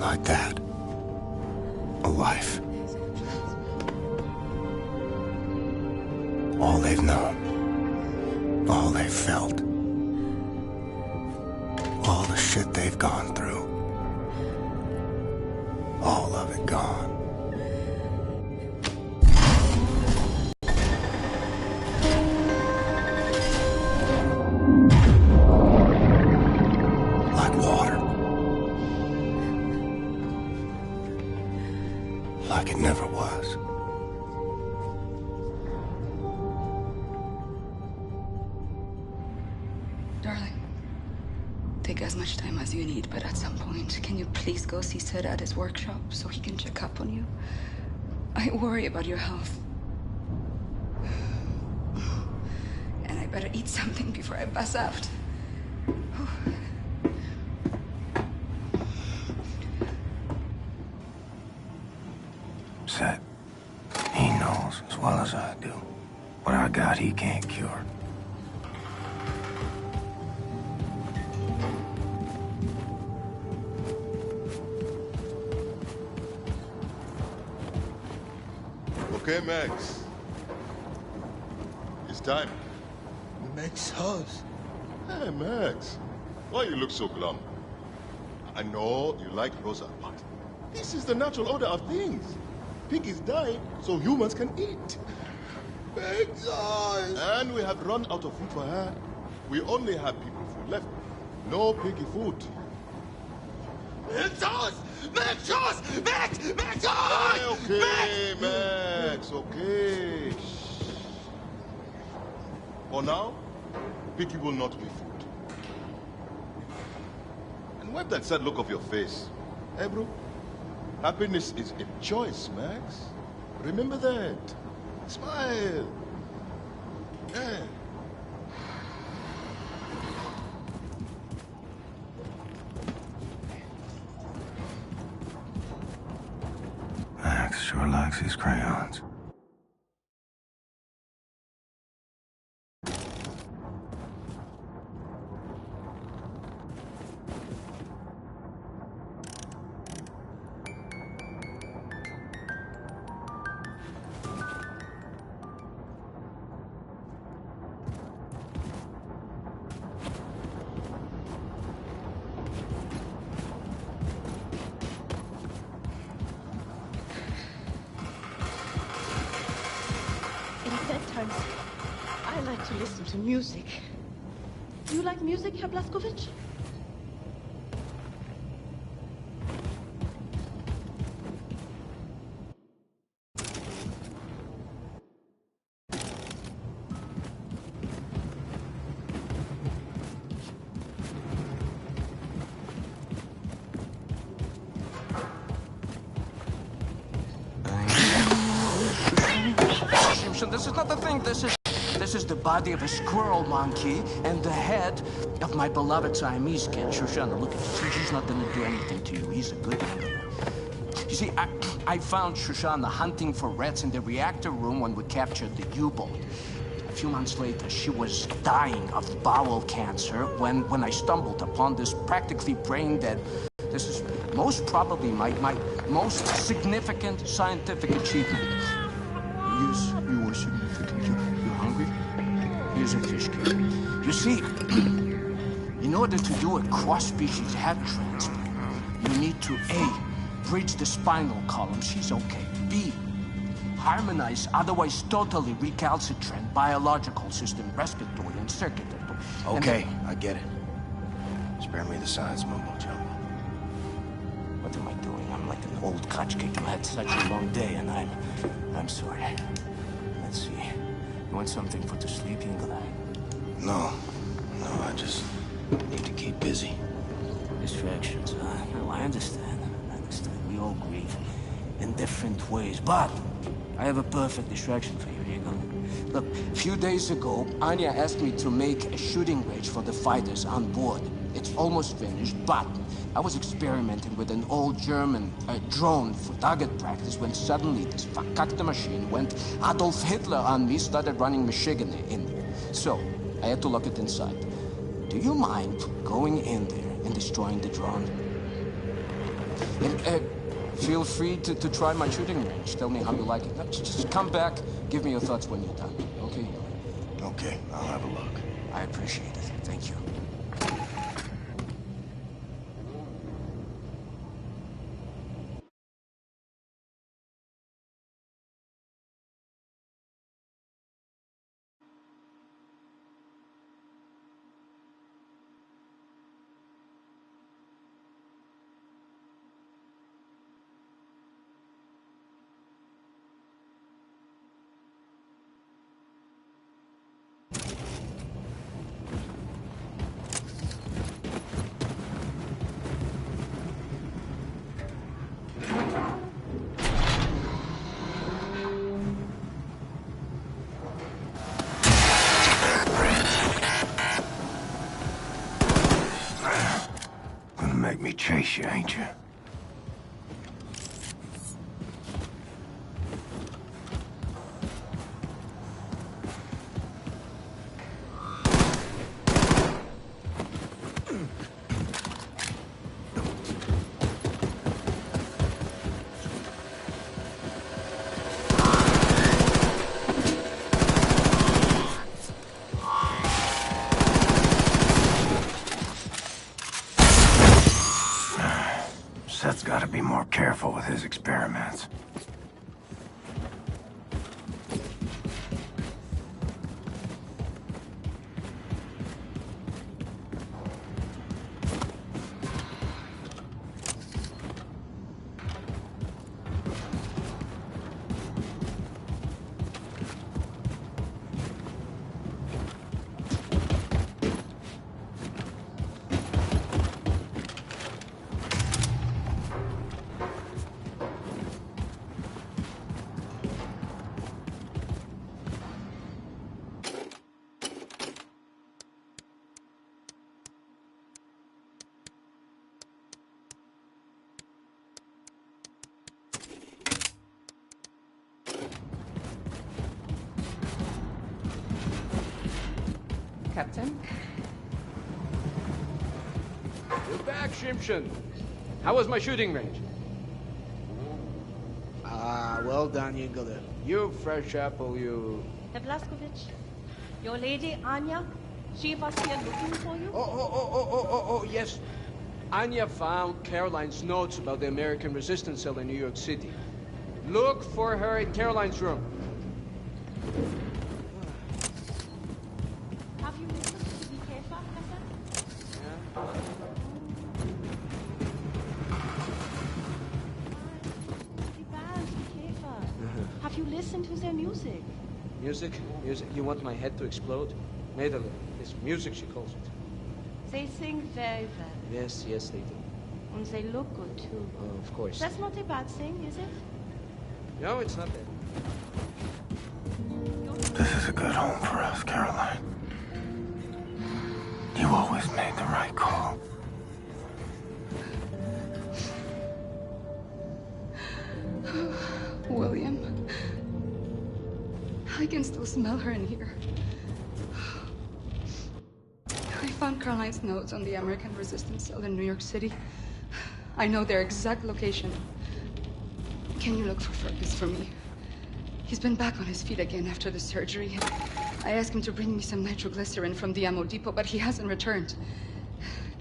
Like that. A life. All they've known. All they've felt. All the shit they've gone through. All of it gone. Like water. Like it never was. Darling, take as much time as you need, but at some point, can you please go see Sid at his workshop so he can check up on you? I worry about your health. And I better eat something before I pass out. Sid, he knows as well as I do. What I got, he can't cure. Okay, Max. It's time. Max house. Hey, Max. Why you look so glum? I know you like Rosa, but this is the natural order of things. Pig is dying so humans can eat. Max house. And we have run out of food for her. We only have people food left. No piggy food. Max house. Max house. Max house. Okay, Max, okay. Shh. For now, piggy will not be food. And wipe that sad look off your face. Hey, bro? Happiness is a choice, Max. Remember that. Smile. Yeah. Max sure likes his crayons. I like to listen to music. Do you like music, Herr Blazkowicz? This is not the thing. This is the body of a squirrel monkey and the head of my beloved Siamese kid. Shoshana, look at him. He's not gonna do anything to you. He's a good one. You see, I found Shoshana hunting for rats in the reactor room when we captured the U-boat. A few months later, she was dying of bowel cancer when I stumbled upon this practically brain-dead. This is most probably my most significant scientific achievement. Yes, you are significant. You hungry? Here's a fish cake. You see, in order to do a cross-species head transplant, you need to A, bridge the spinal column. She's okay. B, harmonize otherwise totally recalcitrant biological system, respiratory and circulatory. Okay, I get it. Spare me the science mumbo jumbo. What am I doing? I'm like an old kachkik who had such a long day, and I'm sorry. Let's see. You want something for the sleep, Ingela? No, I just need to keep busy. Distractions, huh? No, I understand. We all grieve in different ways, but I have a perfect distraction for you, Eagle. Look, a few days ago, Anya asked me to make a shooting range for the fighters on board. It's almost finished, but I was experimenting with an old German drone for target practice when suddenly this verkackte machine went Adolf Hitler on me, started running Michigan in there. So, I had to lock it inside. Do you mind going in there and destroying the drone? And, feel free to try my shooting range. Tell me how you like it. Just come back, give me your thoughts when you're done. Okay? Okay, I'll have a look. I appreciate it. Thank you. Make me chase you, ain't you? Seth's gotta be more careful with his experiments. Captain? You're back, Shimshon. How was my shooting range? Well done, you got it. You fresh apple, you... Herr Blazkowicz, your lady, Anya, she was here looking for you? Oh, yes. Anya found Caroline's notes about the American resistance cell in New York City. Look for her in Caroline's room. Have you listened to the Käfer, Captain? The band, the Käfer. Have you listened to their music? Music? You want my head to explode? Nederland. It's music, she calls it. They sing very well. Yes, they do. And they look good, too. Oh, of course. That's not a bad thing, is it? No, it's not that. This is a good home for us, Caroline. You always made the right call. William. I can still smell her in here. I found Caroline's notes on the American resistance cell in New York City. I know their exact location. Can you look for Fergus for me? He's been back on his feet again after the surgery. I asked him to bring me some nitroglycerin from the ammo depot, but he hasn't returned.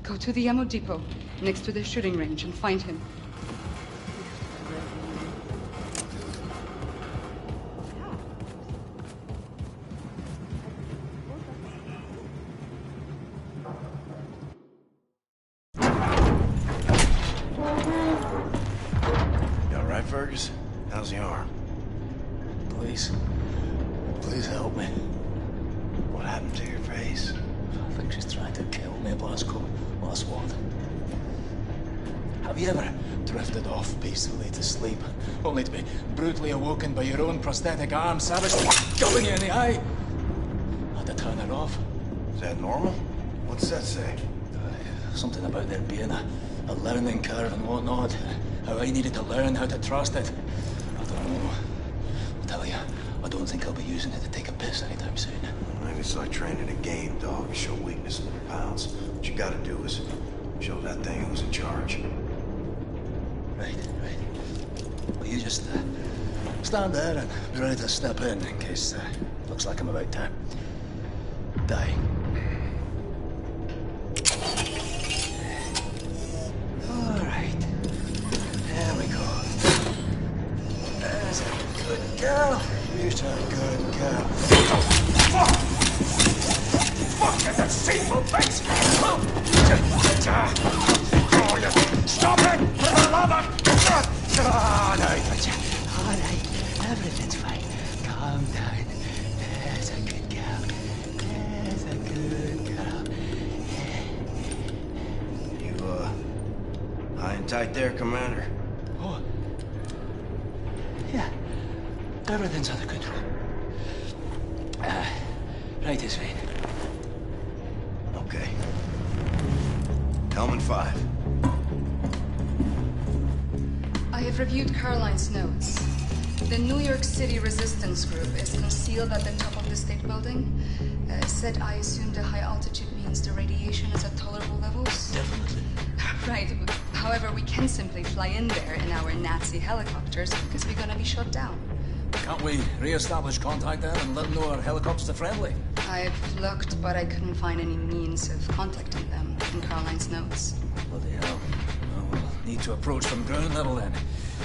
Go to the ammo depot next to the shooting range and find him. You all right, Fergus? How's the arm? Please help me. What happened to your face? I think she's trying to kill me, Blasco. Last what? Have you ever drifted off peacefully to sleep, only to be brutally awoken by your own prosthetic arm savagely gubbing you in the eye? I had to turn it off. Is that normal? What's that say? Something about there being a learning curve and whatnot. How I needed to learn how to trust it. I don't know. I'll tell you, I don't think I'll be using it to take a piss anytime soon. Maybe it's like training a game dog. You show weakness in your pounds. What you gotta do is show that thing who's in charge. Right. Well, you just stand there and be ready to step in case looks like I'm about to die. All right. There we go. There's a good girl. You're a good girl. Fuck you, deceitful bitch! Oh, you stop it! For the love of... All right. Everything's fine. Calm down. There's a good girl. There's a good girl. You, high and tight there, Commander? Oh. Yeah. Everything's under control. Right this way. Okay. Helmet 5. I have reviewed Caroline's notes. The New York City resistance group is concealed at the top of the state building. Said I assume the high altitude means the radiation is at tolerable levels? Definitely. Right. However, we can simply fly in there in our Nazi helicopters because we're gonna be shot down. Can't we re-establish contact then and let them know our helicopters are friendly? I've looked, but I couldn't find any means of contacting them in Caroline's notes. Bloody hell. Well, we'll need to approach from ground level then.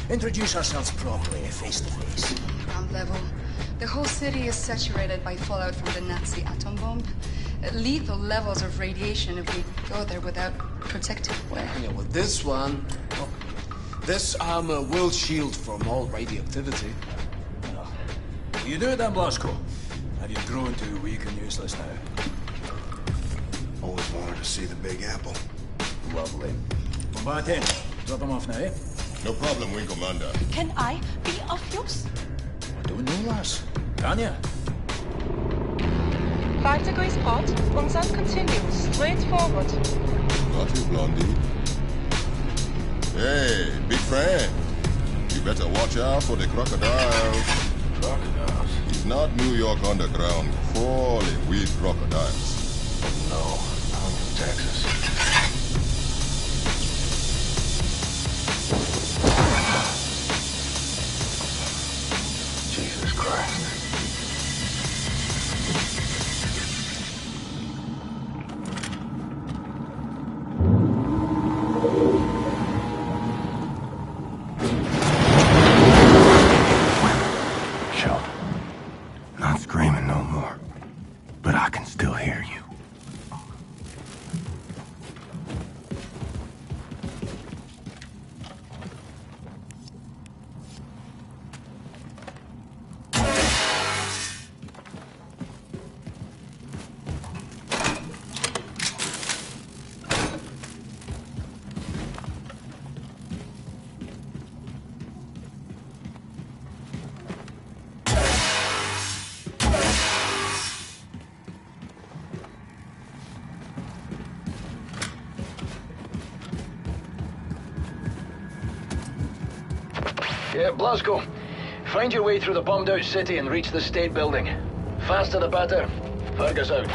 Introduce ourselves properly, face to face. Ground level. The whole city is saturated by fallout from the Nazi atom bomb. Lethal levels of radiation if we go there without protective wear. Yeah, well, this one... Well, this armor will shield from all radioactivity. Will you do it then, Blasco? Have you grown too weak and useless now? Always wanted to see the Big Apple. Lovely. Well, back in. Drop them off now, eh? No problem, Wing Commander. Can I be of use? I don't know, lass. Can ya? 5 degrees hot. Unsat continue. Straight forward. Got you, Blondie. Hey, big friend. You better watch out for the crocodiles. Crocodiles? It's not New York underground. Crawling with crocodiles. No, I'm from Texas. Jesus Christ. Sheldon, not screaming no more, but I can still hear you. Yeah, Blasco. Find your way through the bombed-out city and reach the state building. Faster the better. Fergus out.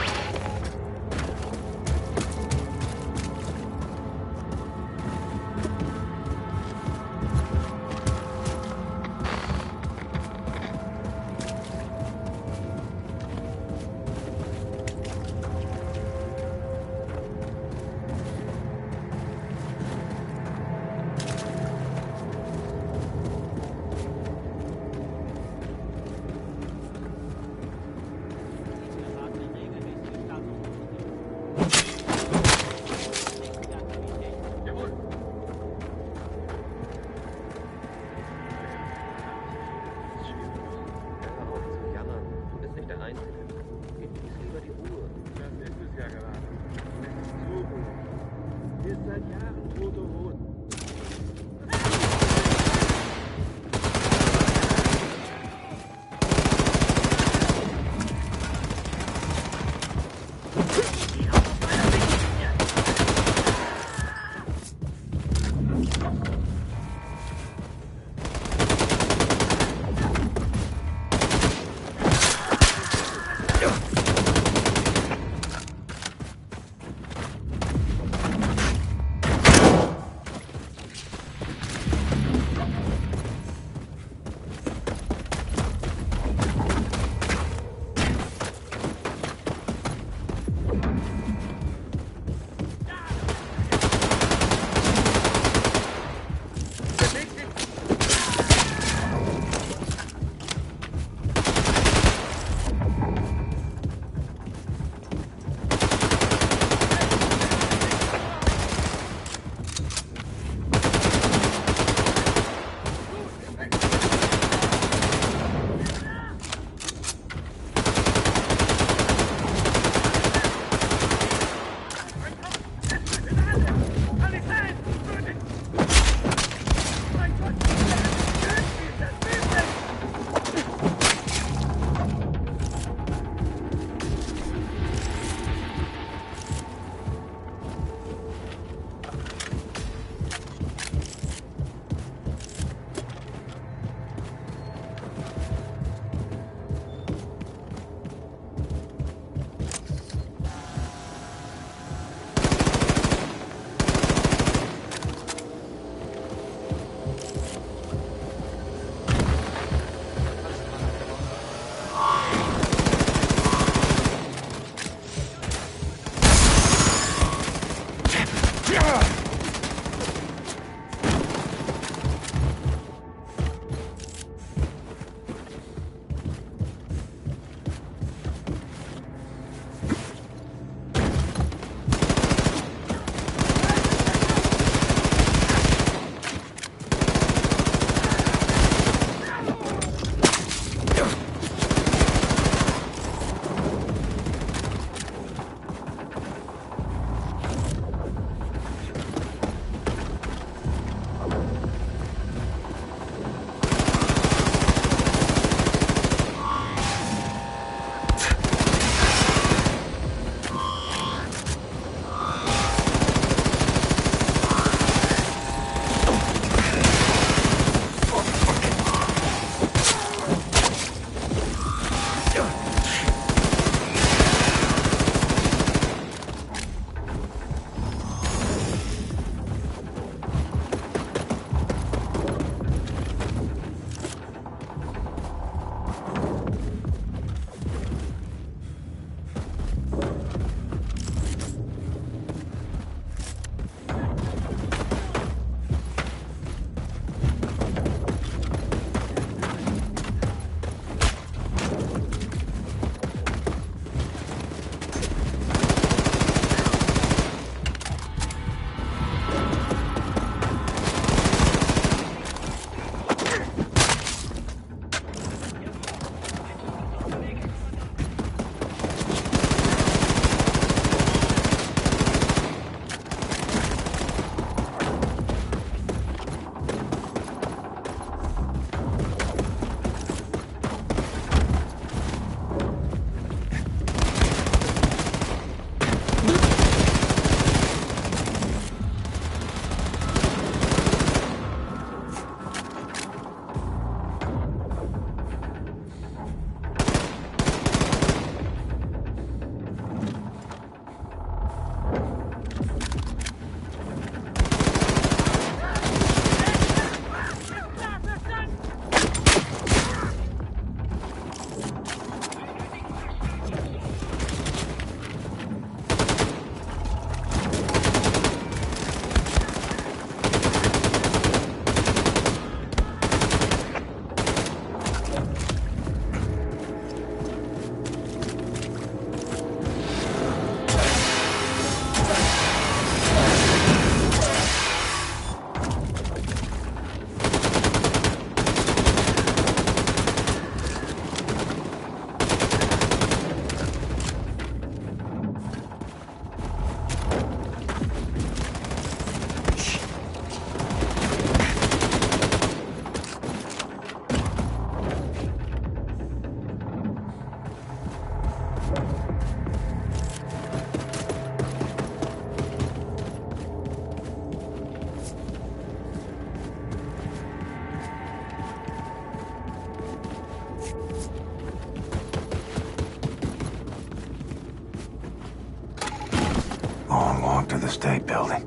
To the state building.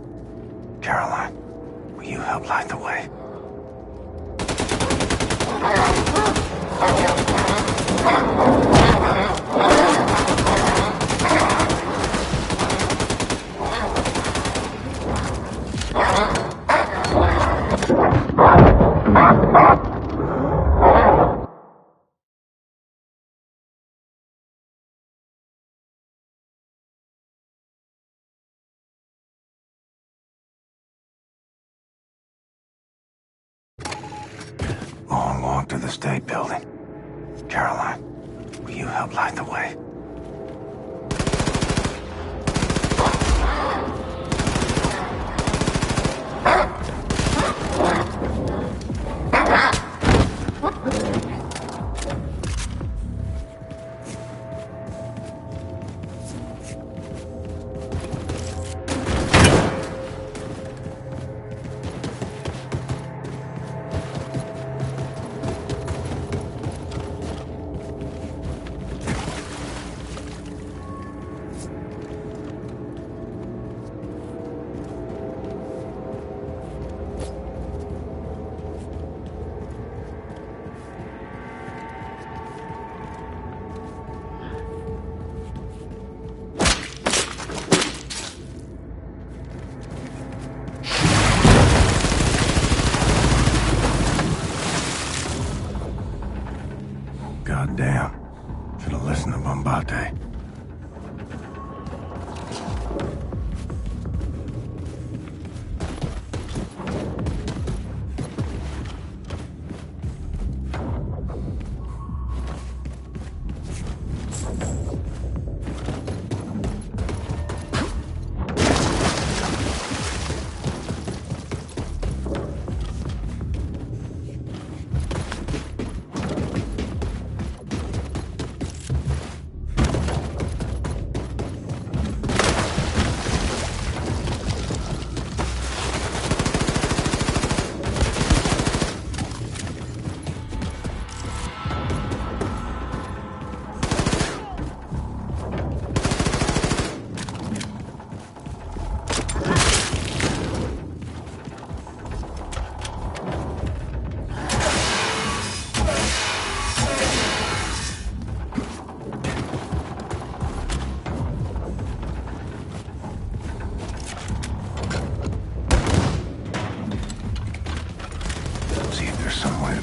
Caroline, will you help light the way? Long walk to the state building. Caroline, will you help light the way?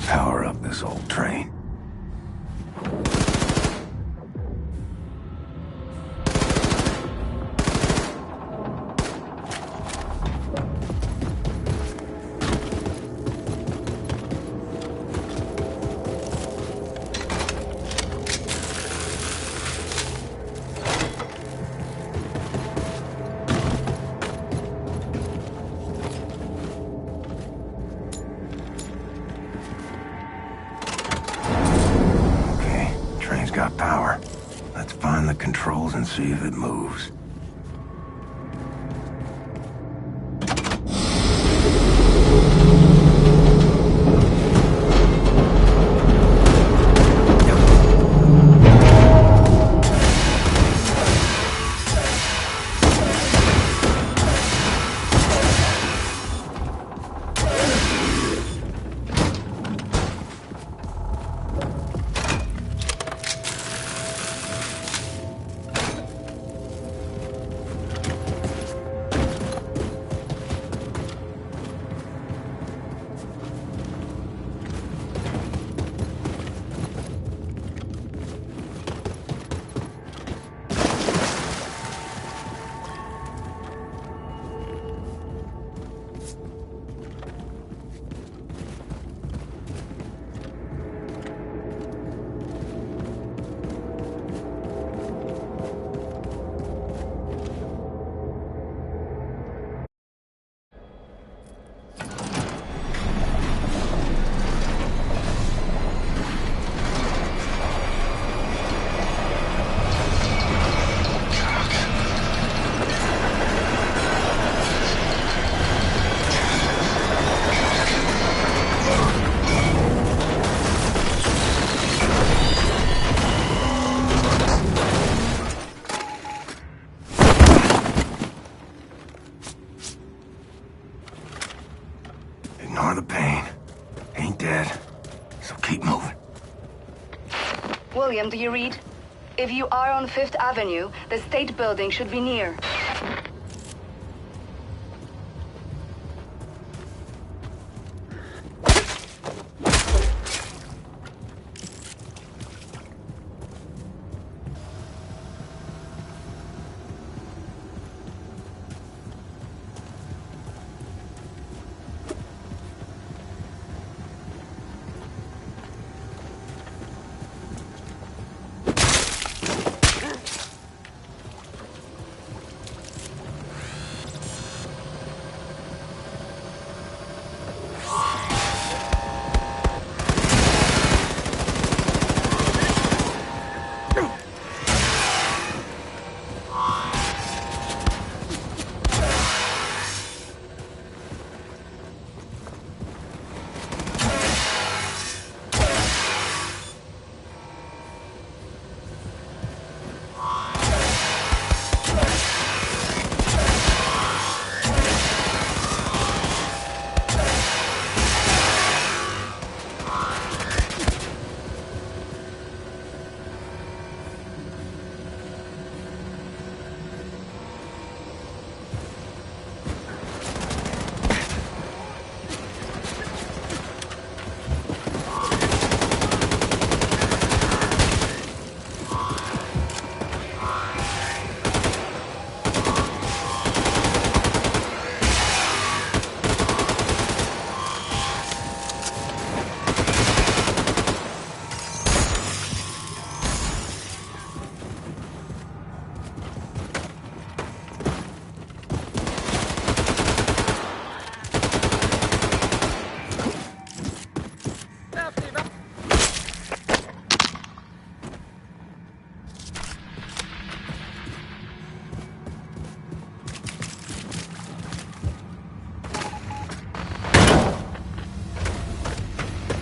power up this old train. Got power. Let's find the controls and see if it moves. Ignore the pain. Ain't dead. So keep moving. William, do you read? If you are on 5th Avenue, the State Building should be near.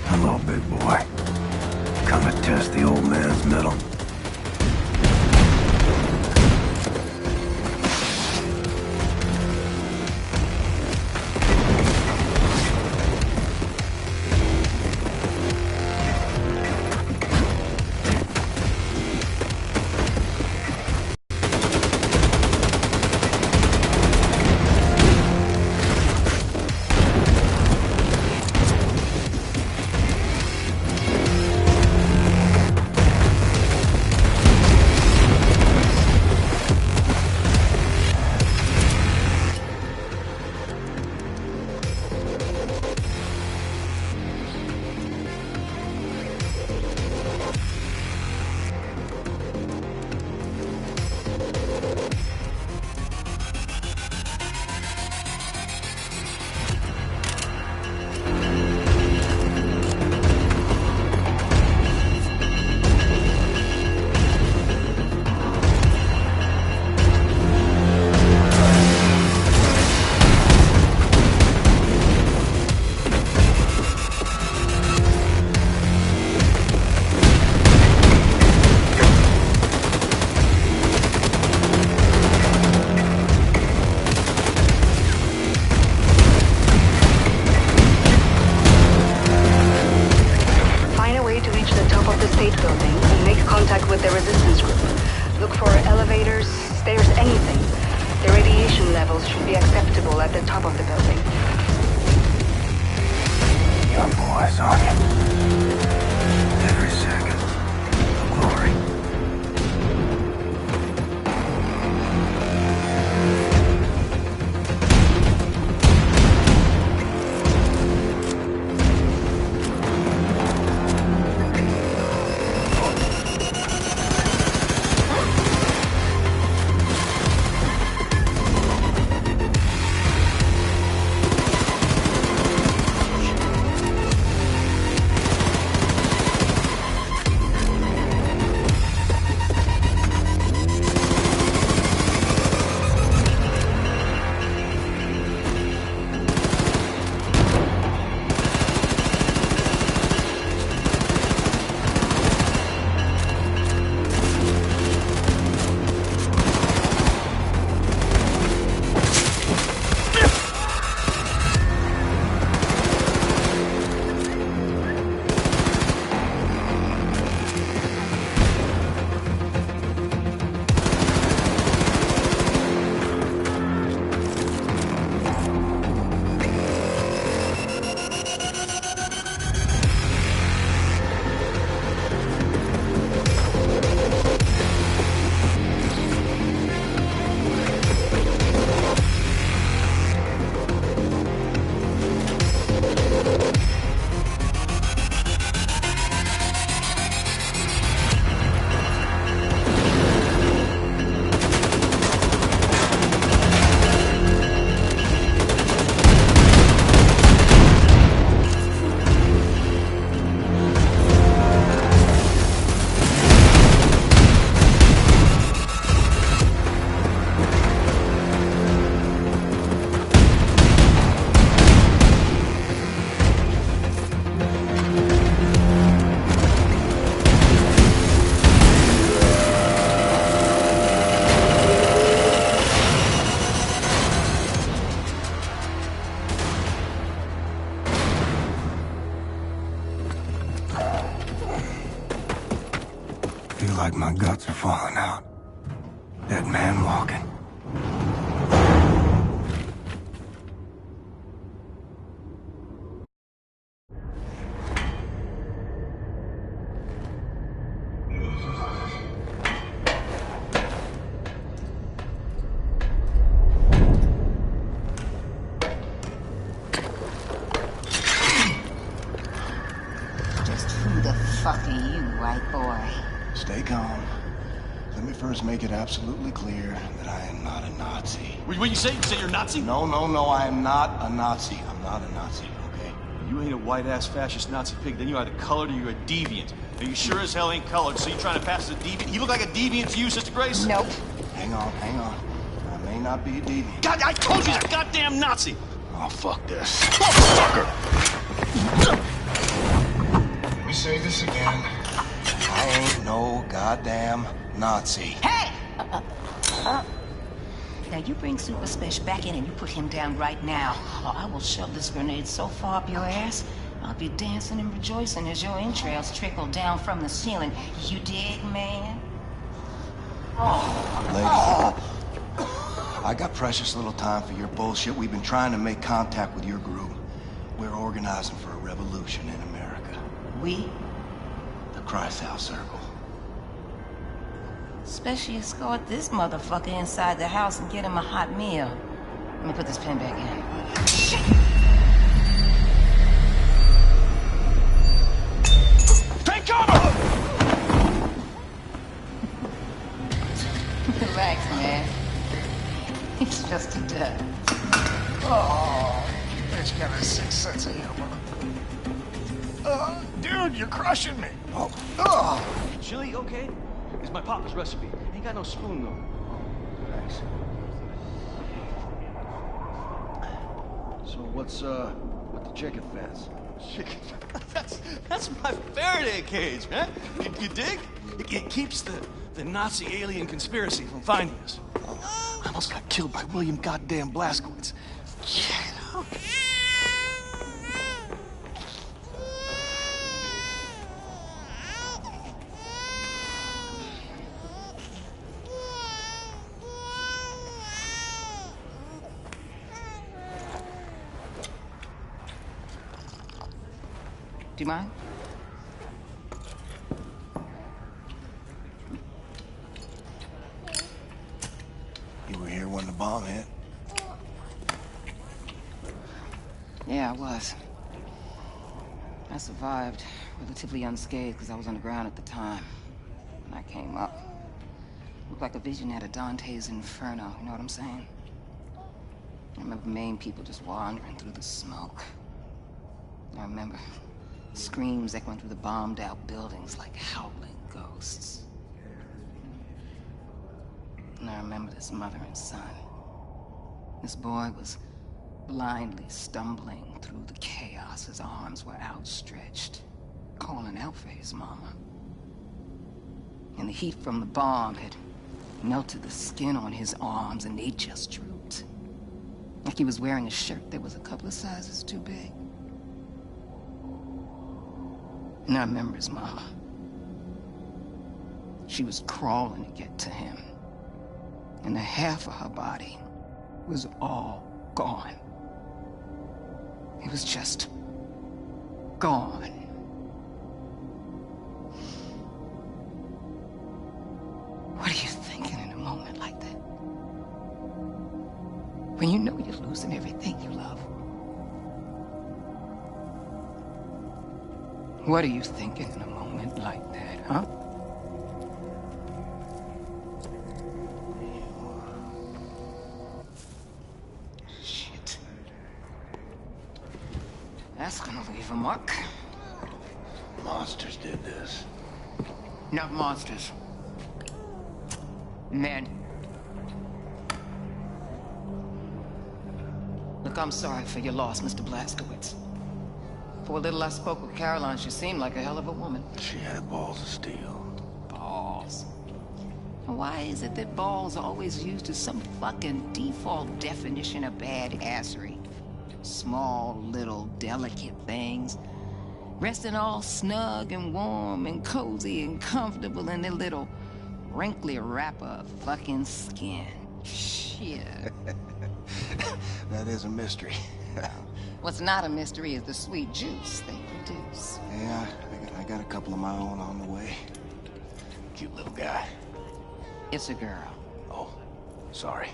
Hello, big boy. Come to test the old man's mettle. the top of the building. Young boys on you. Every second. The glory. Feel like my guts are falling out. That man walking. Just who the fuck are you, white boy? Stay calm. Let me first make it absolutely clear that I am not a Nazi. What you say? You say you're a Nazi? No, I am not a Nazi. I'm not a Nazi, okay? You ain't a white-ass fascist Nazi pig, then you're either colored or you're a deviant. Now, you sure as hell ain't colored, so you trying to pass as a deviant? He look like a deviant to you, Sister Grace? Nope. Hang on. I may not be a deviant. God, I told you he's a goddamn Nazi! Oh, fuck this. Fucker! Let me say this again. I ain't no goddamn Nazi. Hey! Now you bring Super Special back in and you put him down right now, or I will shove this grenade so far up your ass, I'll be dancing and rejoicing as your entrails trickle down from the ceiling. You dig, man? Lady, I got precious little time for your bullshit. We've been trying to make contact with your group. We're organizing for a revolution in America. We? The Christ House Circle. Especially escort this motherfucker inside the house and get him a hot meal. Let me put this pen back in. Shit! Take cover! Relax, man. He's just a duck. Oh, Bitch got a sixth sense of humor. Dude, you're crushing me. Chili, okay? It's my papa's recipe. Ain't got no spoon, though. Thanks. So what's with the chicken fence? Chicken. That's my Faraday cage, man. You dig? It keeps the Nazi alien conspiracy from finding us. I almost got killed by William goddamn Blazkowicz. Yeah. Do you mind? You were here when the bomb hit? Yeah, I was. I survived, relatively unscathed, because I was underground at the time. When I came up, looked like a vision out of Dante's Inferno, you know what I'm saying? I remember Maine people just wandering through the smoke. I remember screams echoing through the bombed-out buildings like howling ghosts. And I remember this mother and son. This boy was blindly stumbling through the chaos. His arms were outstretched, calling out for his mama. And the heat from the bomb had melted the skin on his arms, and they just drooped. Like he was wearing a shirt that was a couple of sizes too big. And I remember his mama. She was crawling to get to him. And the half of her body was all gone. It was just gone. What are you thinking in a moment like that? When you know you're losing everything you love? What are you thinking in a moment like that, huh? Shit. That's gonna leave a mark. Monsters did this. Not monsters. Men. Look, I'm sorry for your loss, Mr. Blazkowicz. For a little I spoke with Caroline, she seemed like a hell of a woman. She had balls of steel. Balls. Why is it that balls are always used as some fucking default definition of badassery? Small, little, delicate things. Resting all snug and warm and cozy and comfortable in their little wrinkly wrapper of fucking skin. Shit. That is a mystery. What's not a mystery is the sweet juice they produce. Yeah, I got a couple of my own on the way. Cute little guy. It's a girl. Oh, sorry.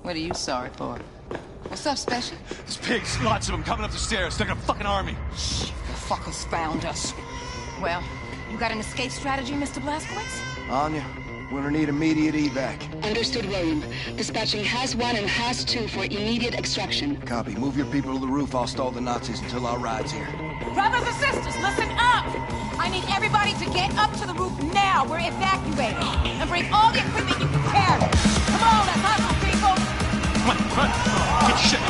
What are you sorry for? What's up, Special? There's pigs, lots of them coming up the stairs. They're like a fucking army. Shit, the fuckers found us. Well, you got an escape strategy, Mr. Blazkowicz? Anya, we're gonna need immediate evac. Understood, William. Dispatching Has 1 and Has 2 for immediate extraction. Copy. Move your people to the roof. I'll stall the Nazis until our ride's here. Brothers and sisters, listen up! I need everybody to get up to the roof now. We're evacuating. And bring all the equipment you can carry. Come on, let's hustle, people! Come on, run! Get your shit!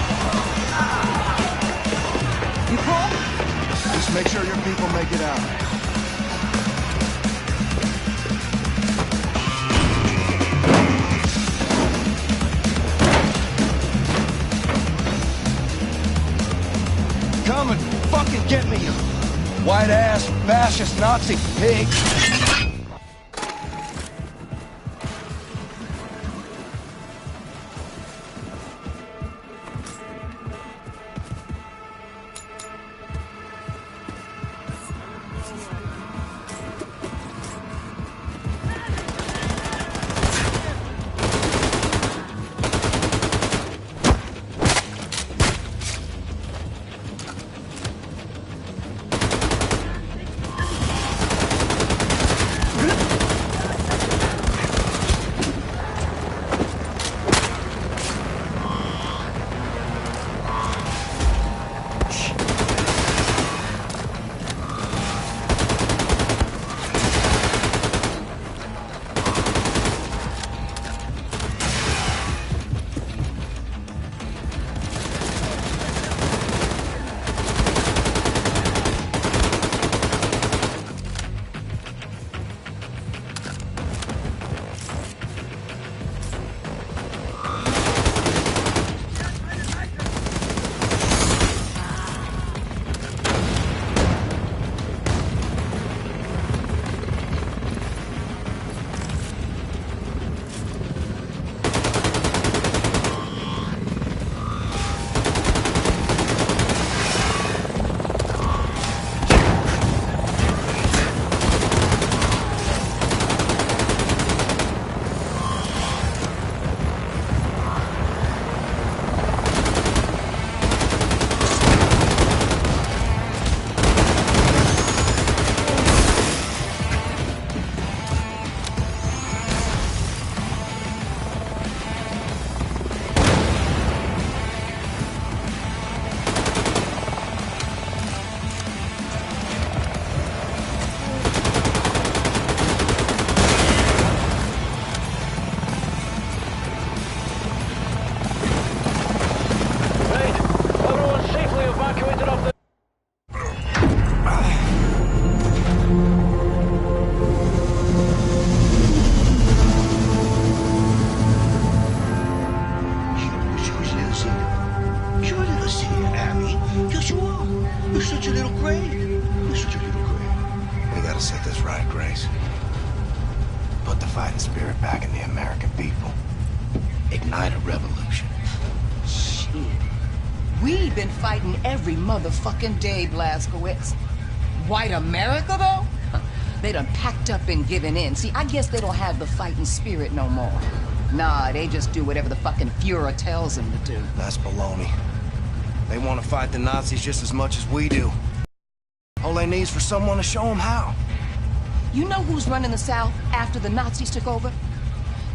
You cool? Just make sure your people make it out. Come and fucking get me, you white-ass, fascist Nazi pig! You're such a little grave. You're such a little grave. We gotta set this right, Grace. Put the fighting spirit back in the American people. Ignite a revolution. Shit. We've been fighting every motherfucking day, Blazkowicz. White America, though? They done packed up and given in. See, I guess they don't have the fighting spirit no more. Nah, they just do whatever the fucking Fuhrer tells them to do. That's baloney. They want to fight the Nazis just as much as we do. All they need is for someone to show them how. You know who's running the South after the Nazis took over?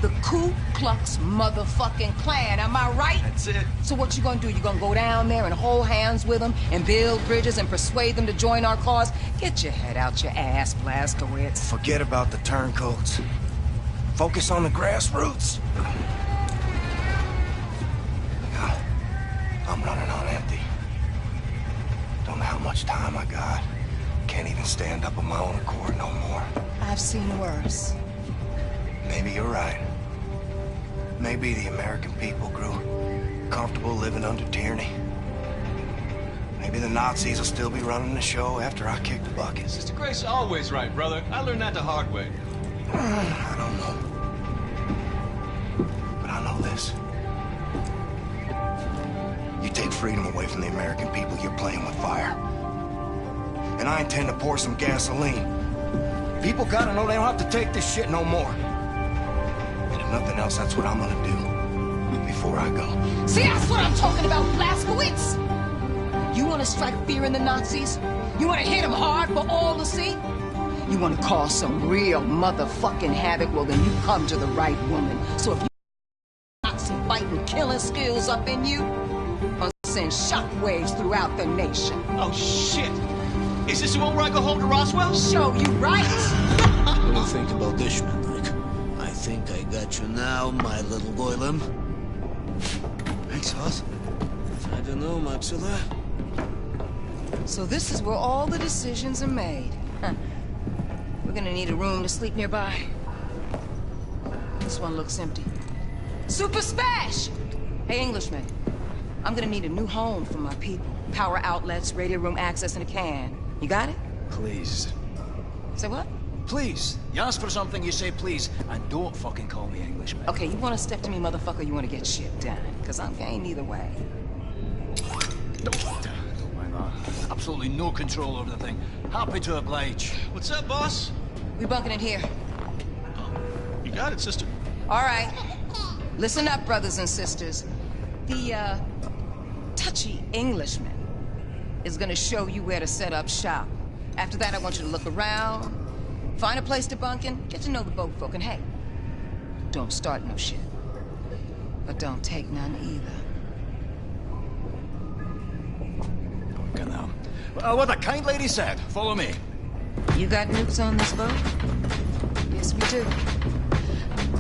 The Ku Klux motherfucking Klan, am I right? That's it. So what you gonna do? You gonna go down there and hold hands with them and build bridges and persuade them to join our cause? Get your head out your ass, Blazkowicz. Forget about the turncoats. Focus on the grassroots. God, I'm running on empty. Don't know how much time I got. Can't even stand up on my own accord no more. I've seen worse. Maybe you're right. Maybe the American people grew comfortable living under tyranny. Maybe the Nazis will still be running the show after I kick the bucket. Sister Grace is always right, brother. I learned that the hard way. I don't know. But I know this. You take freedom away from the American people, you're playing with fire. And I intend to pour some gasoline. People gotta know they don't have to take this shit no more. And if nothing else, that's what I'm gonna do before I go. See, that's what I'm talking about, Blazkowicz! You wanna strike fear in the Nazis? You wanna hit them hard for all to see? You wanna cause some real motherfucking havoc? Well, then you come to the right woman. So if you got some fighting, killing skills up in you, I'll send shockwaves throughout the nation. Oh, shit! Is this the one where I go home to Roswell? Show you right! What do you think about this, Mandrake? I think I got you now, my little golem. Thanks, Hoss. I don't know, Maxilla. So this is where all the decisions are made. Huh. We're gonna need a room to sleep nearby. This one looks empty. Super Smash! Hey, Englishman. I'm gonna need a new home for my people. Power outlets, radio room access, and a can. You got it? Please. Say what? Please. You ask for something, you say please. And don't fucking call me Englishman. Okay, you wanna step to me, motherfucker, you wanna get shit done? Because I'm game either way. No, why not? Absolutely no control over the thing. Happy to oblige. What's up, boss? We bunking it here. You got it, sister. All right. Listen up, brothers and sisters. The, touchy Englishman is gonna show you where to set up shop. After that, I want you to look around, find a place to bunk in, get to know the boat folk, and hey, don't start no shit. But don't take none either. Okay, now. What the kind lady said. Follow me. You got nukes on this boat? Yes, we do.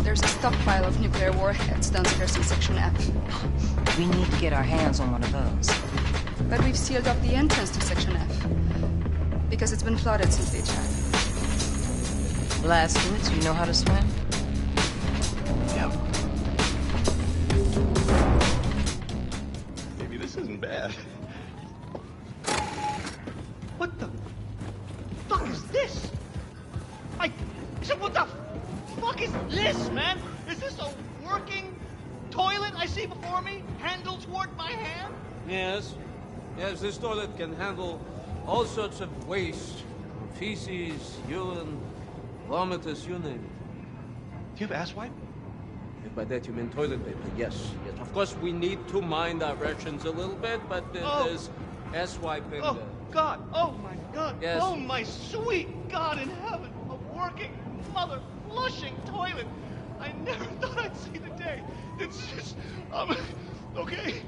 There's a stockpile of nuclear warheads downstairs in Section F. We need to get our hands on one of those. But we've sealed off the entrance to Section F. Because it's been flooded since the attack. Blazkowicz, you know how to swim? Yep. Maybe this isn't bad. What the fuck is this? What the fuck is this, man? Is this a working toilet I see before me? Handle toward my hand? Yes. Yes, this toilet can handle all sorts of waste. Feces, urine, vomitus, you name it. Do you have asswipe? If by that you mean toilet paper, yes. Yes. Of course, we need to mind our rations a little bit, but there's asswipe in Oh, God. Oh, my God. Yes. Oh, my sweet God in heaven. A working, mother flushing toilet. I never thought I'd see the day. It's just, okay.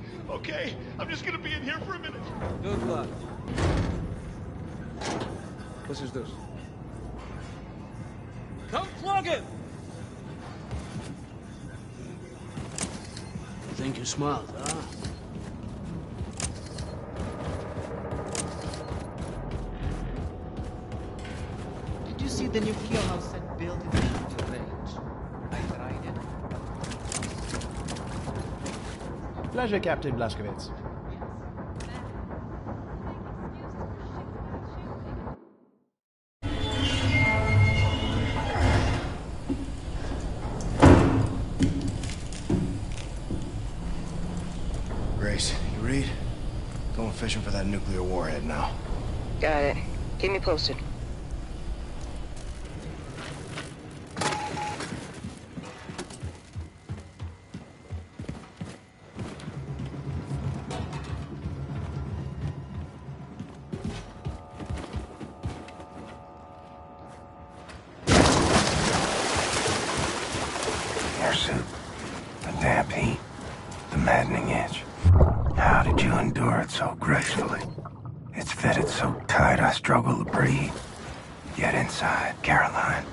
I'm just gonna be in here for a minute. Good luck. What is this? Come plug it! Think you're smart, huh? Did you see the new kill-house set built in the range? I tried it. Pleasure, Captain Blazkowicz. Going fishing for that nuclear warhead now. Got it. Keep me posted. Your suit, the damp heat, the maddening itch. How did you endure it so gracefully? It's fitted so tight I struggle to breathe. Yet inside, Caroline,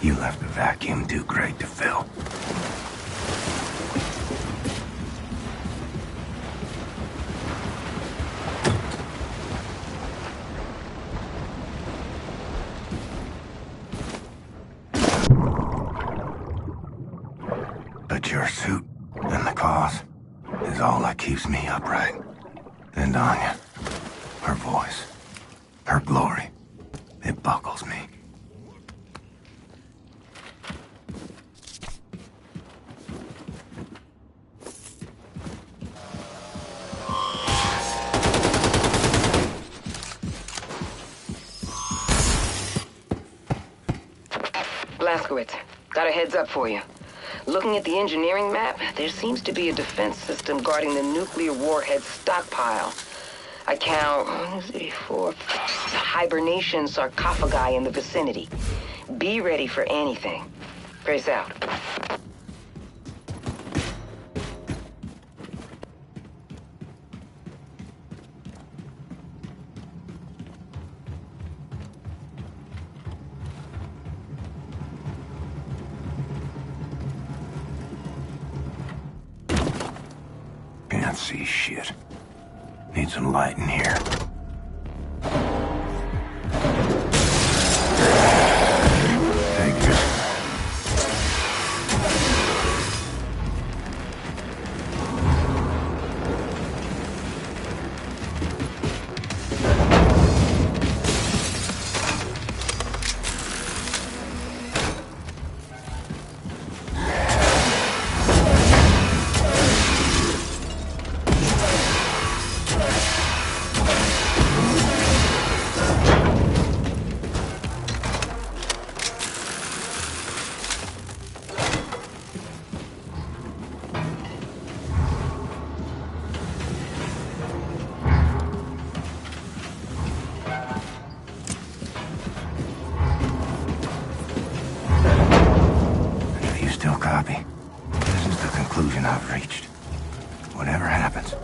you left a vacuum too great to fill. But your suit and the cause is all that keeps me upright. And Anya, her voice, her glory, it buckles me. Blazkowicz, got a heads up for you. Looking at the engineering map, there seems to be a defense system guarding the nuclear warhead stockpile. I count 1, 2, 3, 4, 5 hibernation sarcophagi in the vicinity. Be ready for anything. Grace out. Can't see shit. Need some light in here. Take this. I've reached. Whatever happens,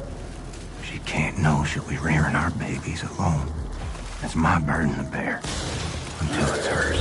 she can't know she'll be rearing our babies alone. It's my burden to bear until it's hers.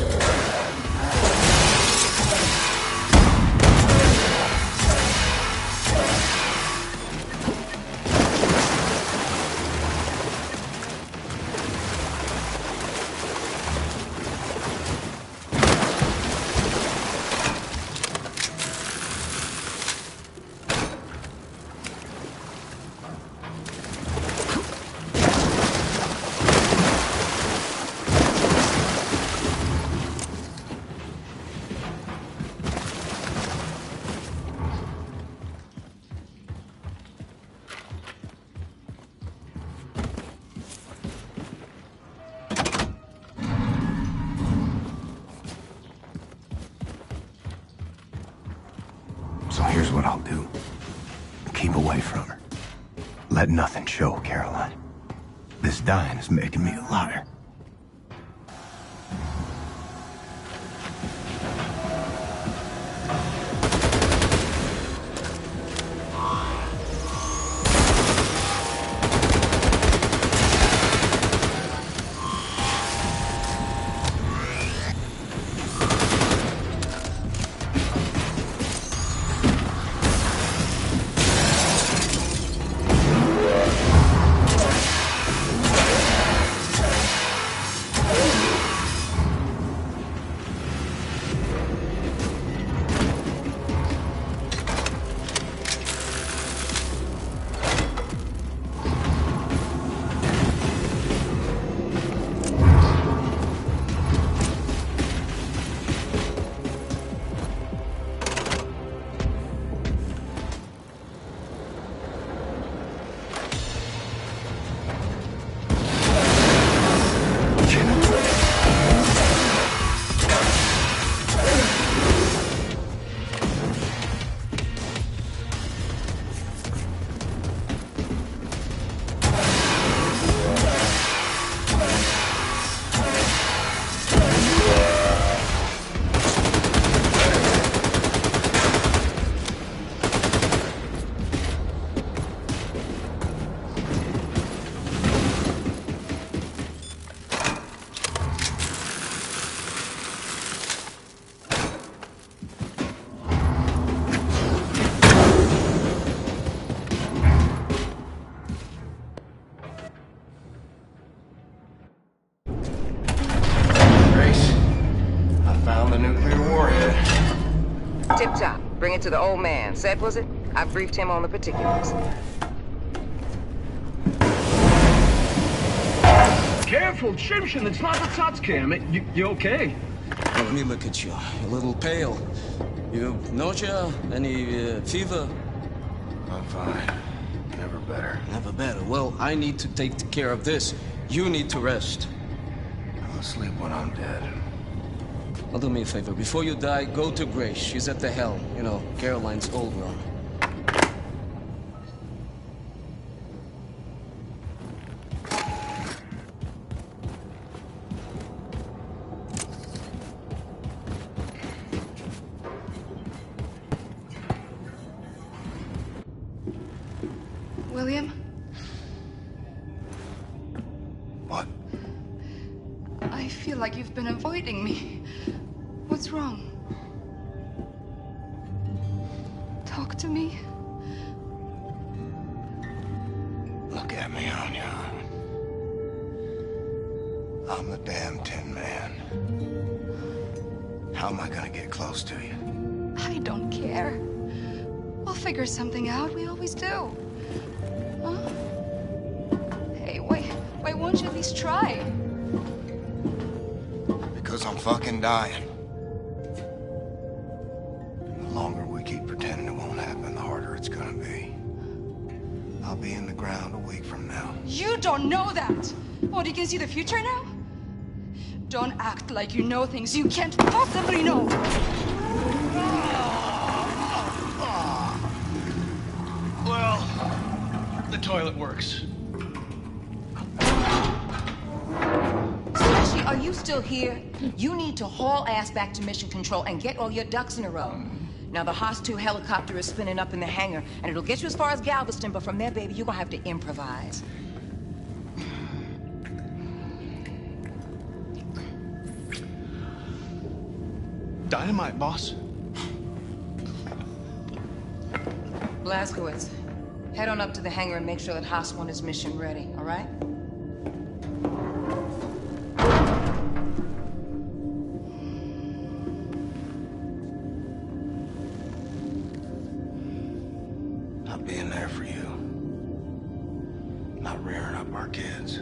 So here's what I'll do. Keep away from her. Let nothing show, Caroline. This dying is making me a liar. Tip top. Bring it to the old man. Said was it? I briefed him on the particulars. Careful, Shimshin, it's not the Tatsuki. You okay? Well, let me look at you. A little pale. You nausea? Any fever? I'm fine. Never better. Never better. Well, I need to take care of this. You need to rest. I'll sleep when I'm dead. Well, do me a favor. Before you die, go to Grace. She's at the helm. You know, Caroline's old room. William? What? I feel like you've been avoiding me. What's wrong? Talk to me. Look at me, Anya. I'm the damn Tin Man. How am I gonna get close to you? I don't care. We'll figure something out. We always do. Huh? Hey, why won't you at least try? Because I'm fucking dying. The longer we keep pretending it won't happen, the harder it's gonna be. I'll be in the ground a week from now. You don't know that! What, you can see the future now? Don't act like you know things you can't possibly know! Well, the toilet works. Slushy, are you still here? You need to haul ass back to Mission Control and get all your ducks in a row. Now, the Haas 2 helicopter is spinning up in the hangar, and it'll get you as far as Galveston, but from there, baby, you're gonna have to improvise. Dynamite, boss. Blazkowicz, head on up to the hangar and make sure that Haas 1 is mission ready, all right? Not being there for you. Not rearing up our kids.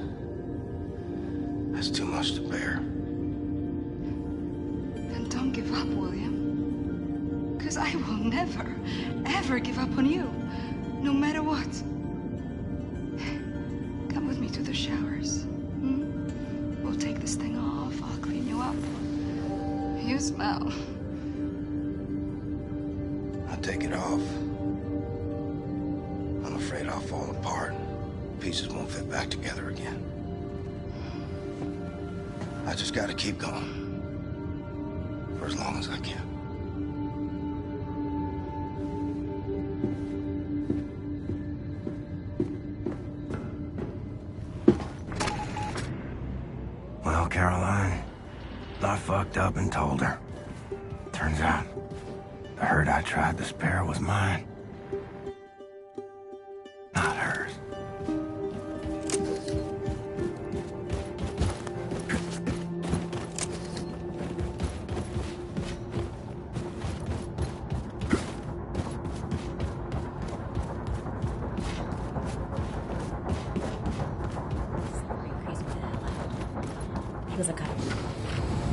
That's too much to bear. Then don't give up, William. Because I will never, ever give up on you. No matter what. Come with me to the showers. Hmm? We'll take this thing off. I'll clean you up. You smell. I'll take it off. I'm afraid I'll fall apart. Pieces won't fit back together again. I just gotta keep going. For as long as I can. Well, Caroline, I fucked up and told her. Turns out, the hurt I tried to spare was mine. Not hers.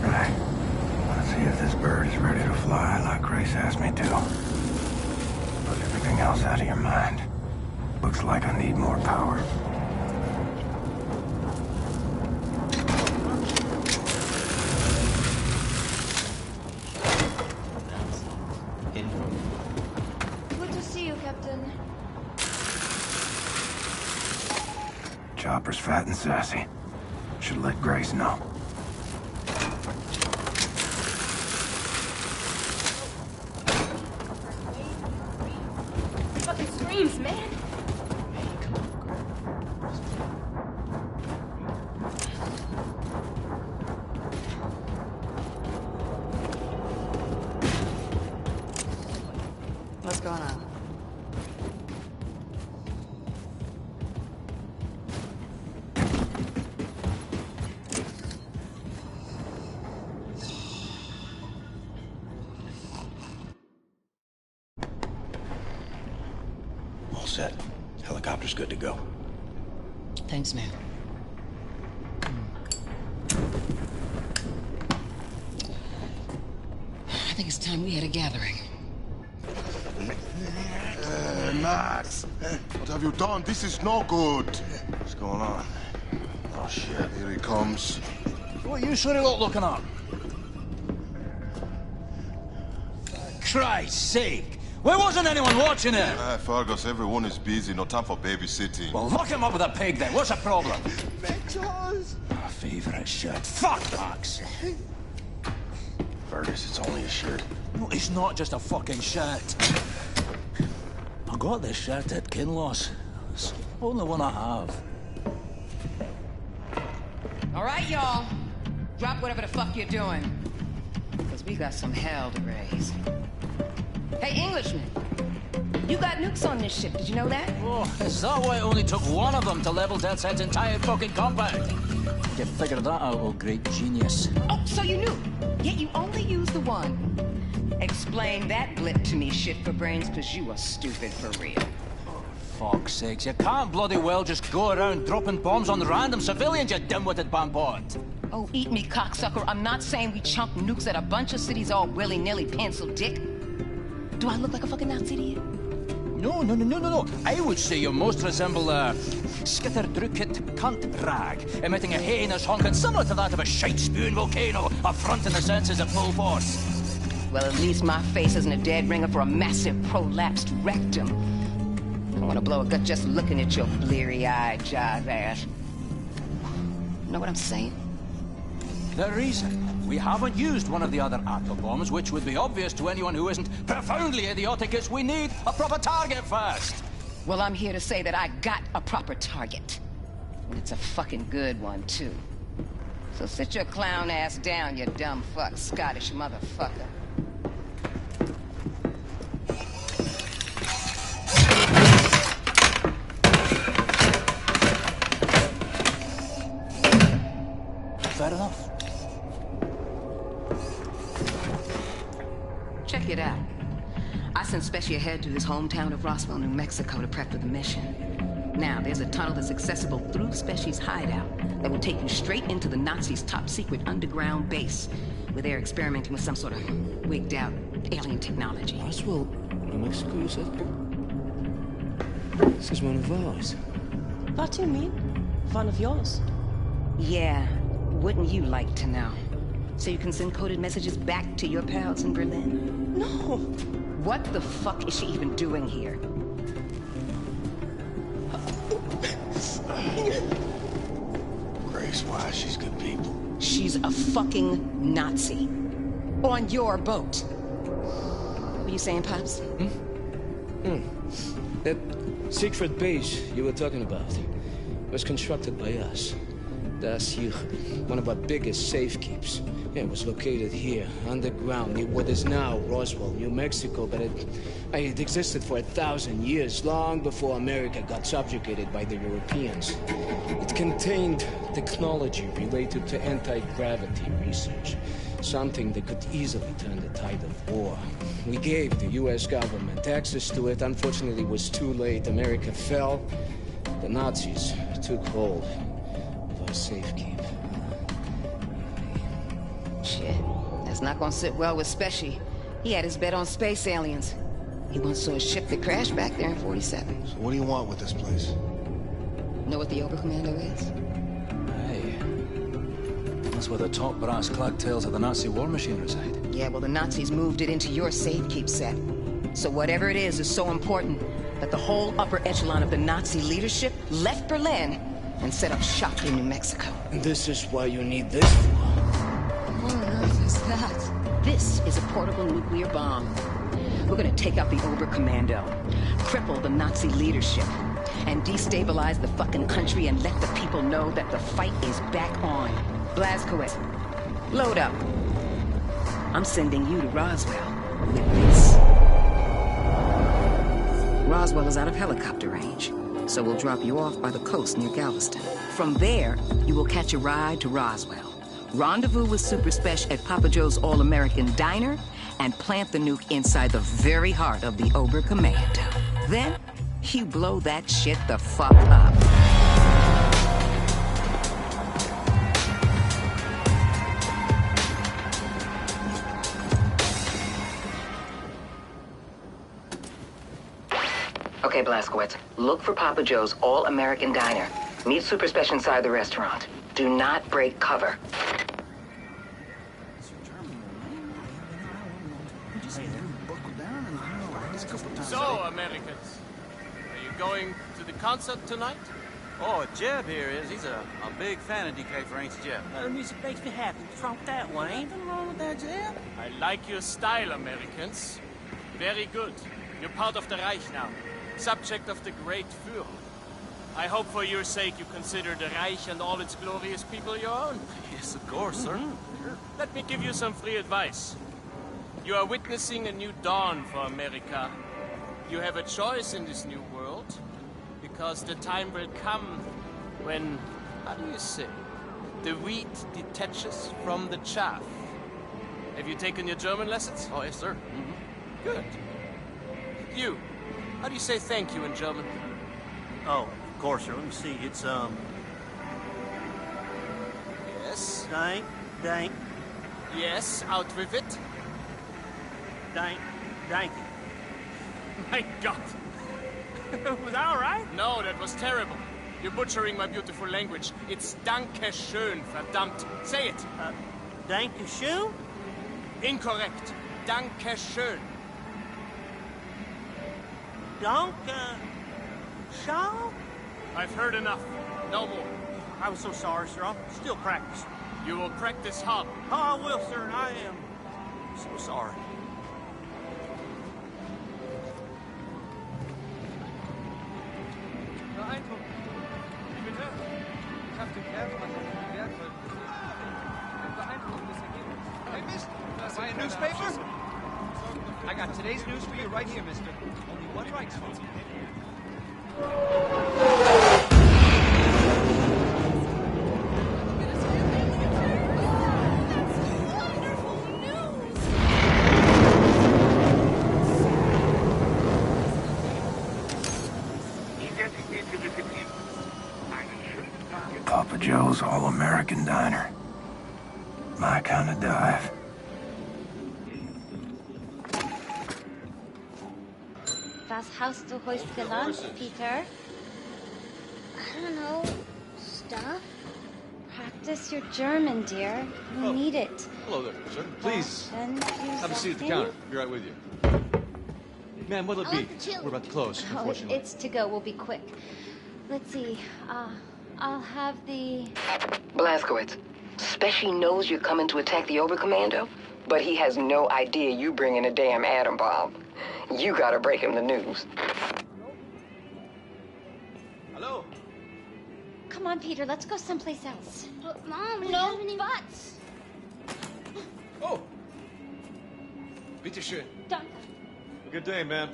Right. Let's see if this bird is ready to fly like Grace asked me to. Put everything else out of your mind. Looks like I need more power. Good to see you, Captain. Chopper's fat and sassy. Should let Grace know. Fucking screams, man. What's going on? set. Helicopter's good to go. Thanks, man. I think it's time we had a gathering. Max, what have you done? This is no good. What's going on? Oh, shit. Here he comes. What are you sure lot looking up? For Christ's sake! Why wasn't anyone watching it? Fergus, everyone is busy. No time for babysitting. Well, lock him up with a pig then. What's the problem? Charles! My favorite shirt. Fuck, Max! Fergus, it's only a shirt. No, it's not just a fucking shirt. I got this shirt at Kinloss. It's the only one I have. All right, y'all. Drop whatever the fuck you're doing. Because we got some hell to raise. Hey, Englishman. You got nukes on this ship, did you know that? Oh, is that why it only took one of them to level Death's entire fucking compound? You figured that out, oh great genius. Oh, so you knew. Yet you only used the one. Explain that blip to me, shit for brains, because you are stupid for real. Fuck's sakes, you can't bloody well just go around dropping bombs on random civilians, you dim-witted bampot. Oh, eat me, cocksucker. I'm not saying we chunk nukes at a bunch of cities all willy-nilly, pencil dick. Do I look like a fucking Nazi to you? No. I would say you most resemble a skitterdrucket cunt rag, emitting a heinous honking similar to that of a shite-spewing volcano, affronting the senses at full force. Well, at least my face isn't a dead ringer for a massive prolapsed rectum. I want to blow a gut just looking at your bleary-eyed jive ass. Know what I'm saying? The reason we haven't used one of the other atom bombs, which would be obvious to anyone who isn't profoundly idiotic, is we need a proper target first. Well, I'm here to say that I got a proper target. And it's a fucking good one, too. So sit your clown ass down, you dumb fuck, Scottish motherfucker. Fair enough. Check it out. I sent Specia ahead to his hometown of Roswell, New Mexico to prep for the mission. Now, there's a tunnel that's accessible through Specia's hideout that will take you straight into the Nazis' top-secret underground base, where they're experimenting with some sort of wigged-out alien technology. Roswell, New Mexico, you said? This is one of ours. What do you mean? One of yours? Yeah, wouldn't you like to know? So you can send coded messages back to your pals in Berlin? No! What the fuck is she even doing here? Grace, why? She's good people. She's a fucking Nazi. On your boat. What are you saying, Pops? That secret base you were talking about was constructed by us. Das hier, one of our biggest safekeeps. Yeah, it was located here, underground, near what is now Roswell, New Mexico, but it existed for 1,000 years, long before America got subjugated by the Europeans. It contained technology related to anti-gravity research, something that could easily turn the tide of war. We gave the U.S. government access to it. Unfortunately, it was too late. America fell. The Nazis took hold of our safekeep. Shit, that's not gonna sit well with Specia. He had his bet on space aliens. He once saw a ship that crashed back there in 47. So what do you want with this place? Know what the Oberkommando is? Hey. That's where the top brass clad tails of the Nazi war machine reside. Yeah, well, the Nazis moved it into your safekeep set. So whatever it is so important that the whole upper echelon of the Nazi leadership left Berlin and set up shop in New Mexico. And this is why you need this for? What on earth is that? This is a portable nuclear bomb. We're gonna take out the Oberkommando, cripple the Nazi leadership, and destabilize the fucking country and let the people know that the fight is back on. Blazkowicz, load up. I'm sending you to Roswell with this. Roswell is out of helicopter range, so we'll drop you off by the coast near Galveston. From there, you will catch a ride to Roswell. Rendezvous with Super Spesh at Papa Joe's All-American Diner, and plant the nuke inside the very heart of the Oberkommando. Then, You blow that shit the fuck up. Okay, Blazkowicz, look for Papa Joe's All-American Diner. Meet Super Special inside the restaurant. Do not break cover. So, Americans, are you going to the concert tonight? Oh, Jeb here is. He's a big fan of DK for Ain't Jeb. The music makes me happy. What's wrong with that one? Ain't nothing wrong with that, Jeb. I like your style, Americans. Very good. You're part of the Reich now. Subject of the great Führer. I hope for your sake you consider the Reich and all its glorious people your own. Yes, of course, sir. Let me give you some free advice. You are witnessing a new dawn for America. You have a choice in this new world, because the time will come when, how do you say, the wheat detaches from the chaff. Have you taken your German lessons? Oh, yes, sir. Good. You, how do you say thank you in German? Oh, of course, sir. Let me see. It's, Yes? Dank. Yes, out with it. Dank. My God. Was that all right? No, that was terrible. You're butchering my beautiful language. It's Danke schön, verdammt. Say it. Danke schön? Incorrect. Danke schön. Danke schön? I've heard enough. No more. I'm so sorry, sir. I'll still practice. You will practice hard. Oh, I will, sir, and I am so sorry. Beeindruckend. Bitte? Ich hab den Kerl was wertvoll. Ein beeindruckendes Ergebnis. Hey, mister, das war ein newspaper? I got today's news for you right here, mister. Only one Reichsfunk. Papa Joe's All-American Diner. My kind of dive. Was hast du heute gelernt, Peter? I don't know. Stuff? Practice your German, dear. You need it. Hello there, sir. Please, Then do have a seat at the something. counter. Be right with you. Ma'am, what'll it I be? want the chili. We're about to close, Oh, unfortunately. it's to go. We'll be quick. Let's see. I'll have the... Blazkowicz, Speshy knows you're coming to attack the Oberkommando, but he has no idea you bring in a damn atom bomb. You gotta break him the news. Hello? Come on, Peter. Let's go someplace else. But, Mom, we no buts. Oh! Bitte schön. Danke. Good day, man.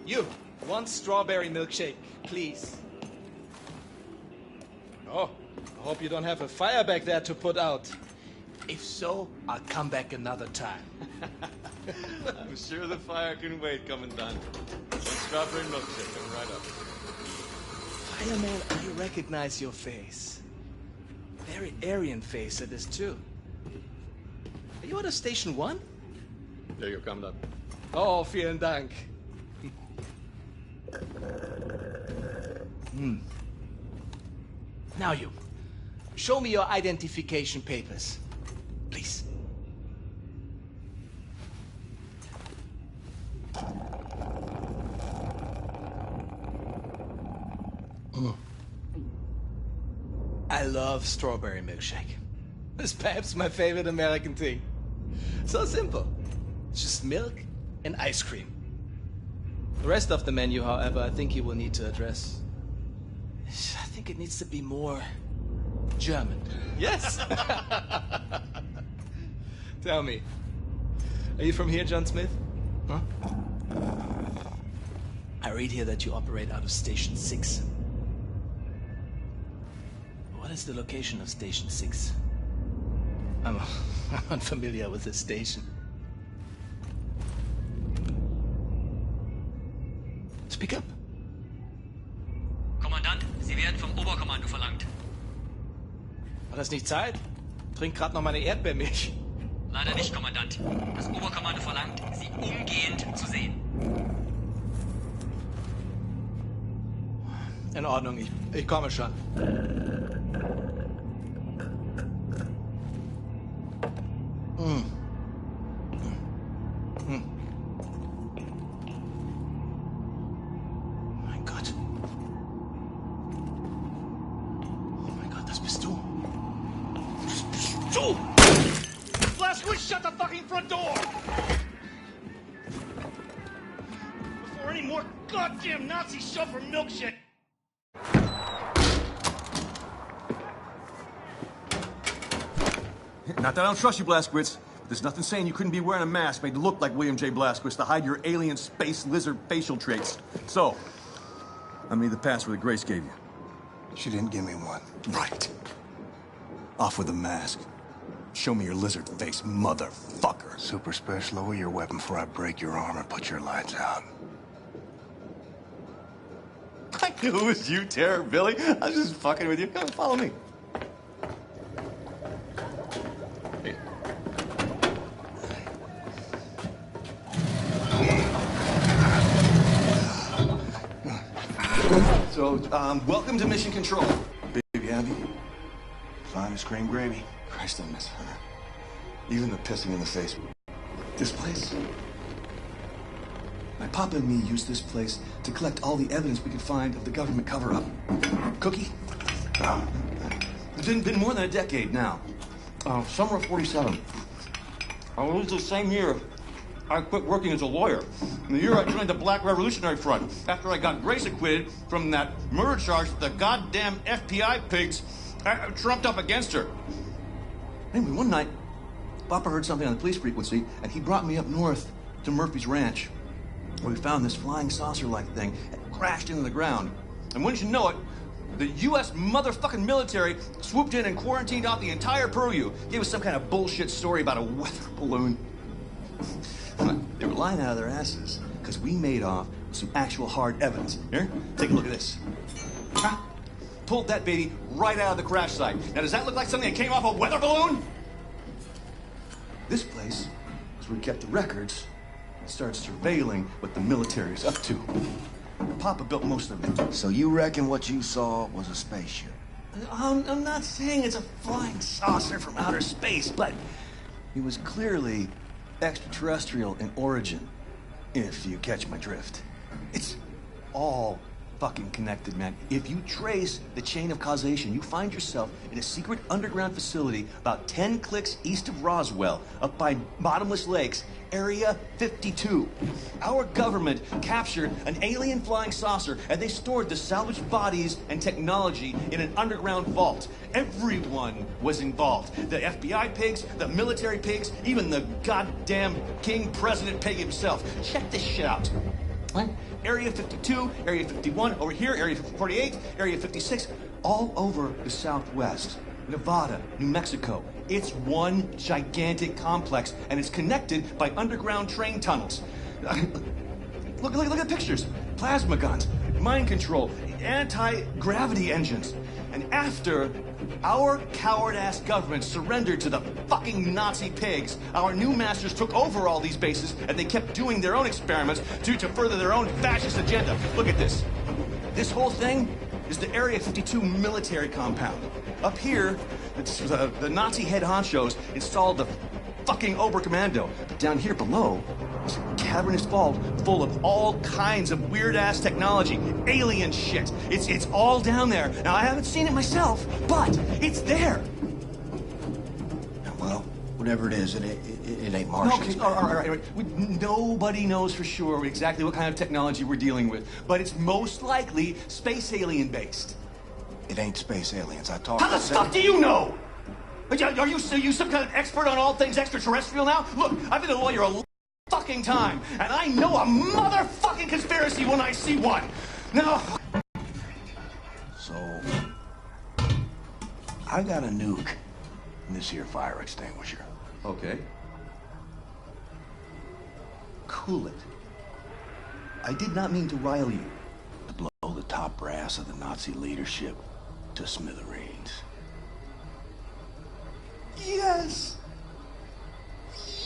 You, one strawberry milkshake, please. Oh, I hope you don't have a fire back there to put out. If so, I'll come back another time. I'm sure the fire can wait, Commandant. One strawberry milkshake coming right up. Fireman, I recognize your face. Very Aryan face it is, too. Are you out of Station 1? There you go, Commandant. Oh, vielen Dank. Now you. Show me your identification papers. Please. I love strawberry milkshake. It's perhaps my favorite American thing. So simple. It's just milk and ice cream. The rest of the menu, however, I think you will need to address. I think it needs to be more German. Yes! Tell me, are you from here, John Smith? Huh? I read here that you operate out of Station 6. What is the location of Station 6? I'm unfamiliar with this station. Oberkommando verlangt. Hat das nicht Zeit? Trink grad noch meine Erdbeermilch. Leider nicht, Kommandant. Das Oberkommando verlangt, Sie umgehend zu sehen. In Ordnung, ich komme schon. Mein Gott. Oh mein Gott, das bist du. Das bist du! Blazkowicz, shut the fucking front door! Before any more goddamn Nazis show for milkshake! Not that I don't trust you, Blazkowicz. There's nothing saying you couldn't be wearing a mask made to look like William J. Blazkowicz to hide your alien space lizard facial traits. So, I need the password that Grace gave you. She didn't give me one. Right. Off with the mask. Show me your lizard face, motherfucker. Super special, lower your weapon before I break your arm and put your lights out. I knew it was you, Terror Billy. I was just fucking with you. Come on, follow me. So, welcome to Mission Control. Baby Abby, fine as cream gravy. Christ, I miss her. Even the pissing in the face. This place? My papa and me used this place to collect all the evidence we could find of the government cover-up. Cookie? It's been more than a decade now. Summer of 47. It was the same year I quit working as a lawyer. In the year I joined the Black Revolutionary Front, after I got Grace acquitted from that murder charge that the goddamn FBI pigs trumped up against her. Anyway, one night, Papa heard something on the police frequency, and he brought me up north to Murphy's Ranch, where we found this flying saucer-like thing that crashed into the ground. And wouldn't you know it, the U.S. motherfucking military swooped in and quarantined off the entire purview. Gave us some kind of bullshit story about a weather balloon. They were lying out of their asses, because we made off with some actual hard evidence. Here, take a look at this. Huh? Pulled that baby right out of the crash site. Now, does that look like something that came off a weather balloon? This place is where we kept the records and started surveilling what the military's up to. Papa built most of it. So you reckon what you saw was a spaceship? I'm not saying it's a flying saucer from outer space, but it was clearly extraterrestrial in origin, if you catch my drift. It's all fucking connected, man. If you trace the chain of causation, you find yourself in a secret underground facility about 10 clicks east of Roswell, up by Bottomless Lakes, Area 52. Our government captured an alien flying saucer, and they stored the salvaged bodies and technology in an underground vault. Everyone was involved. The FBI pigs, the military pigs, even the goddamn King President pig himself. Check this shit out. What? Area 52, Area 51, over here, Area 48, Area 56, all over the Southwest. Nevada, New Mexico. It's one gigantic complex, and it's connected by underground train tunnels. Look at the pictures. Plasma guns, mind control, anti-gravity engines. And after our coward-ass government surrendered to the fucking Nazi pigs, our new masters took over all these bases, and they kept doing their own experiments to further their own fascist agenda. Look at this. This whole thing is the Area 52 military compound. Up here, it's the Nazi head honchos installed the fucking Oberkommando. But down here below is a cavernous vault full of all kinds of weird-ass technology, alien shit. It's all down there. Now, I haven't seen it myself, but it's there. Well, whatever it is, it ain't Martian. Okay, all right. Nobody knows for sure exactly what kind of technology we're dealing with, but it's most likely space alien-based. It ain't space aliens. I talked. How the fuck do you know? Are you some kind of expert on all things extraterrestrial now? Look, I've been a lawyer a fucking time, and I know a motherfucking conspiracy when I see one. Now. So, I got a nuke in this here fire extinguisher. Okay. Cool it. I did not mean to rile you. To blow the top brass of the Nazi leadership. to smithereens. Yes!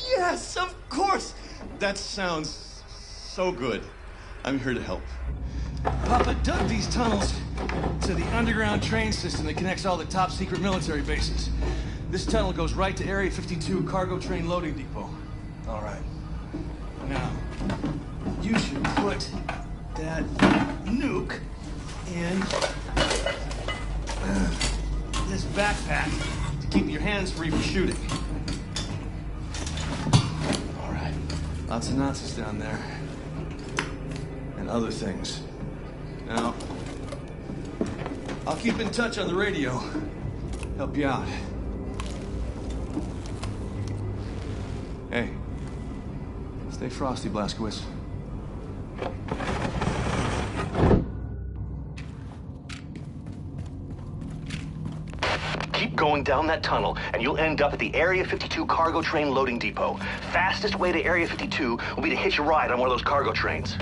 Yes, of course! That sounds so good. I'm here to help. Papa dug these tunnels to the underground train system that connects all the top secret military bases. This tunnel goes right to Area 52 cargo train loading depot. All right. Now, you should put that nuke in this backpack to keep your hands free for shooting. All right. Lots of Nazis down there. And other things. Now, I'll keep in touch on the radio. Help you out. Hey, stay frosty, Blazkowicz. Keep going down that tunnel, and you'll end up at the Area 52 cargo train loading depot. Fastest way to Area 52 will be to hitch a ride on one of those cargo trains.